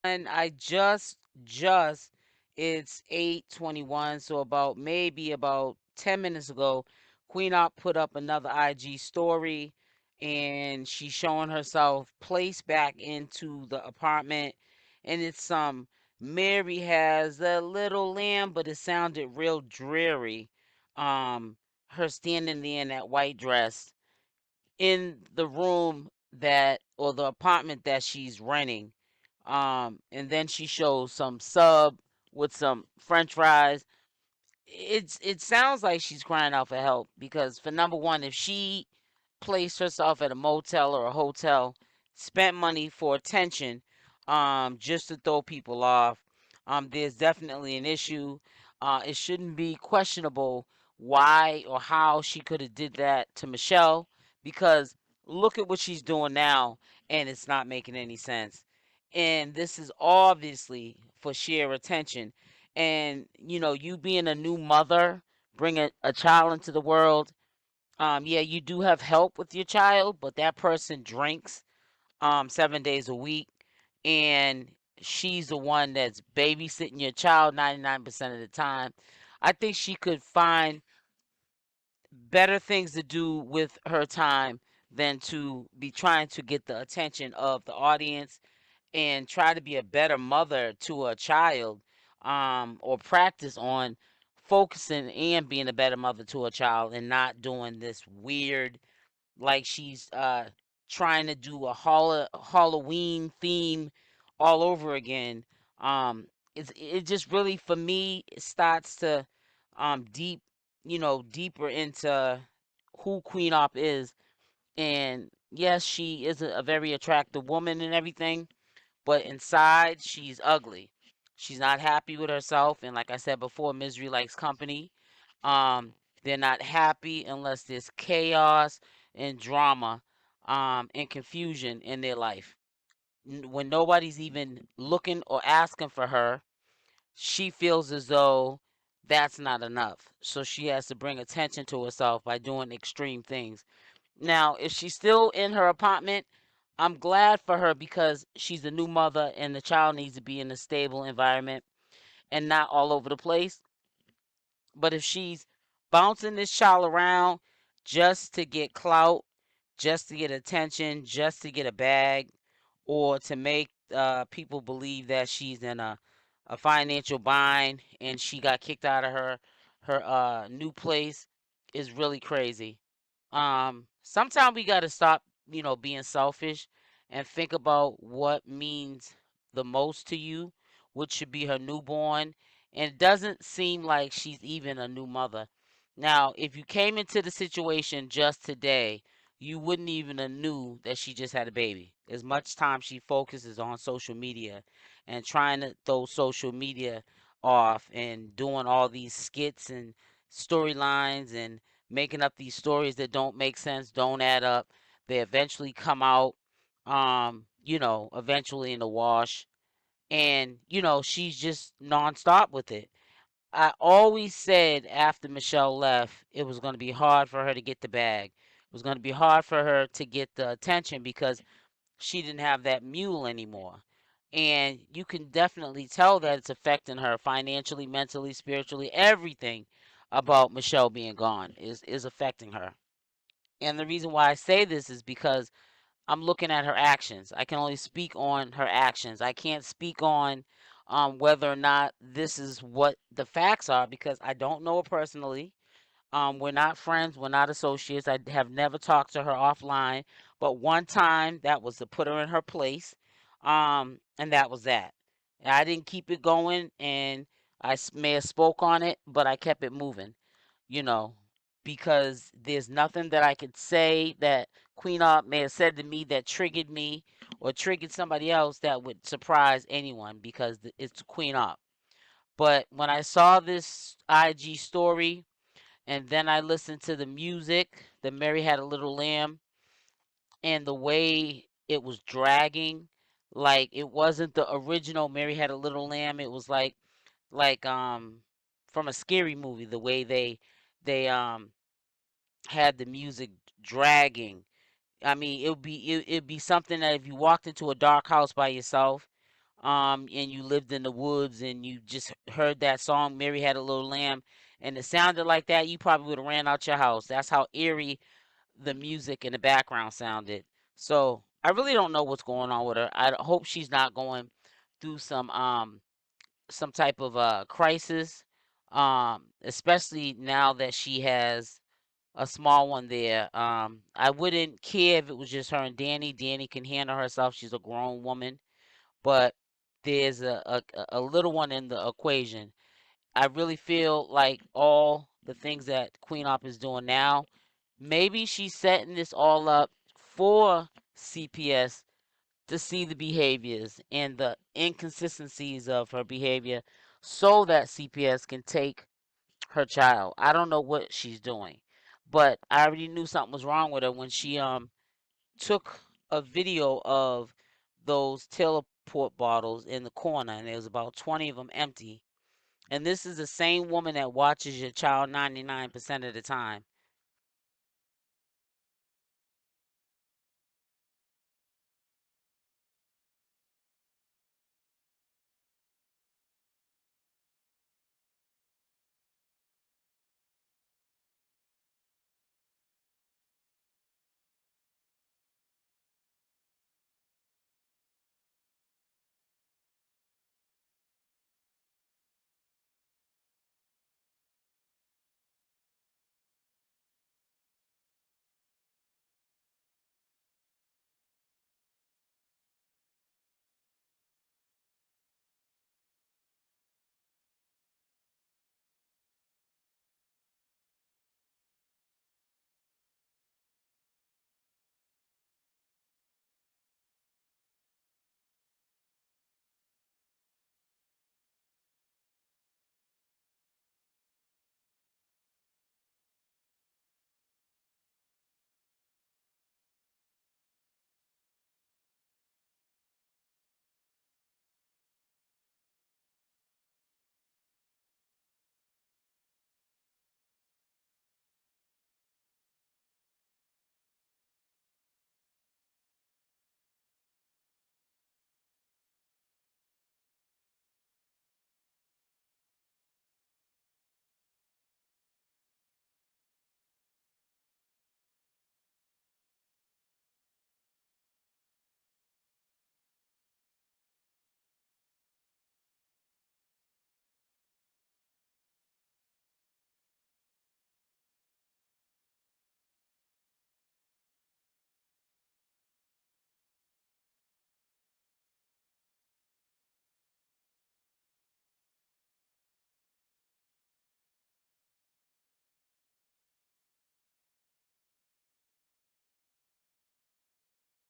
I just it's 8:21, so about 10 minutes ago, Queen Opp put up another IG story, and she's showing herself placed back into the apartment, and it's Mary has a little lamb, but it sounded real dreary. Um her standing there in that white dress in the room that or the apartment that she's renting. And then she shows some sub with some french fries. It sounds like she's crying out for help, because for number one, if she placed herself at a motel or a hotel, spent money for attention, just to throw people off, there's definitely an issue. It shouldn't be questionable why or how she could have did that to Michelle, because look at what she's doing now, and it's not making any sense. And this is obviously for sheer attention. And you being a new mother, bringing a child into the world, yeah, you do have help with your child, but that person drinks 7 days a week, and she's the one that's babysitting your child 99% of the time. I think she could find better things to do with her time than to be trying to get the attention of the audience, and try to be a better mother to a child, or practice on focusing and being a better mother to a child, and not doing this weird, like she's trying to do a Halloween theme all over again. It just really, for me, it starts to deeper into who Queen Op is. And yes, she is a very attractive woman and everything, but inside she's ugly. She's not happy with herself, and like I said before, misery likes company. Um, they're not happy unless there's chaos and drama, and confusion in their life. When nobody's even looking or asking for her, she feels as though that's not enough. So she has to bring attention to herself by doing extreme things. Now, if she's still in her apartment, I'm glad for her, because she's a new mother and the child needs to be in a stable environment and not all over the place. But if she's bouncing this child around just to get clout, just to get attention, just to get a bag, or to make people believe that she's in a financial bind and she got kicked out of her new place, is really crazy. Sometimes we got to stop, being selfish, and think about what means the most to you, which should be her newborn. And it doesn't seem like she's even a new mother. Now, if you came into the situation just today, you wouldn't even have knew that she just had a baby. As much time she focuses on social media and trying to throw social media off and doing all these skits and storylines and making up these stories that don't make sense, don't add up. They eventually come out, eventually in the wash. And, she's just nonstop with it. I always said after Michelle left, it was going to be hard for her to get the bag. It was going to be hard for her to get the attention, because she didn't have that mule anymore. And you can definitely tell that it's affecting her financially, mentally, spiritually. Everything about Michelle being gone is affecting her. And the reason why I say this is because I'm looking at her actions. I can only speak on her actions. I can't speak on whether or not this is what the facts are, because I don't know her personally. We're not friends. We're not associates. I have never talked to her offline, but one time that was to put her in her place, and that was that. And I didn't keep it going, and may have spoke on it, but I kept it moving, you know, because there's nothing that I could say that Queen Opp may have said to me that triggered me or triggered somebody else that would surprise anyone, because it's Queen Opp. But when I saw this IG story, and then I listened to the music, the Mary Had a Little Lamb, and the way it was dragging, like it wasn't the original Mary Had a Little Lamb. It was like from a scary movie, the way they had the music dragging. I mean, it'd be something that if you walked into a dark house by yourself, and you lived in the woods and you just heard that song, Mary Had a Little Lamb, and it sounded like that, you probably would have ran out your house. That's how eerie the music in the background sounded. So I really don't know what's going on with her. I hope she's not going through some type of crisis, especially now that she has a small one there. I wouldn't care if it was just her and Danny. Danny can handle herself. She's a grown woman, but there's a little one in the equation. I really feel like all the things that Queen Op is doing now, maybe she's setting this all up for CPS to see the behaviors and the inconsistencies of her behavior so that CPS can take her child. I don't know what she's doing, but I already knew something was wrong with her when she took a video of those teleport bottles in the corner, and there was about 20 of them empty. And this is the same woman that watches your child 99% of the time.